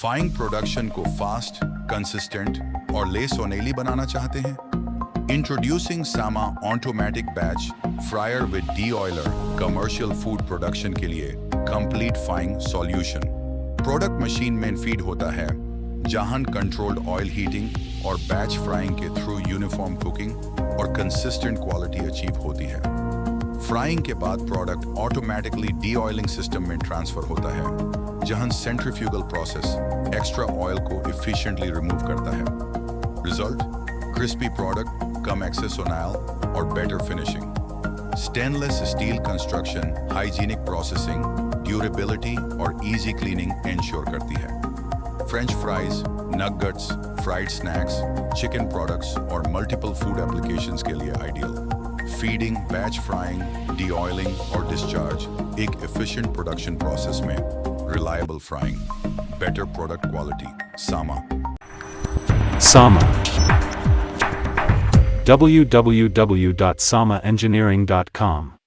Frying production को fast, consistent और ले सोनेली बनाना चाहते हैं? Introducing Sama automatic batch fryer with D-Euler commercial food production के लिए complete frying solution. Product machine में फीड होता है, जहां कंट्रोल्ड ऑयल हीटिंग और बैच फ्राइंग के थ्रू यूनिफॉर्म कुकिंग और कंसिस्टेंट क्वालिटी अचीव होती है। फ्राइंग के बाद प्रोडक्ट ऑटोमेटिकली डी-ऑयलिंग सिस्टम में ट्रांसफर होता है, जहां सेंट्रीफ्यूगल प्रोसेस एक्स्ट्रा ऑयल को एफिशिएंटली रिमूव करता है। रिजल्ट: क्रिस्पी प्रोडक्ट, कम एक्सेस ऑन ऑयल और better finishing. Stainless steel construction hygienic processing, durability और इजी क्लीनिंग इंश्योर करती है। French fries, nuggets, fried snacks, chicken products और मल्टीपल फूड एप्लीकेशंस के लिए ideal. Feeding, batch frying, deoiling और discharge एक एफिशिएंट प्रोडक्शन प्रोसेस में reliable frying, better product quality. Sama. SAMA. www.samaengineering.com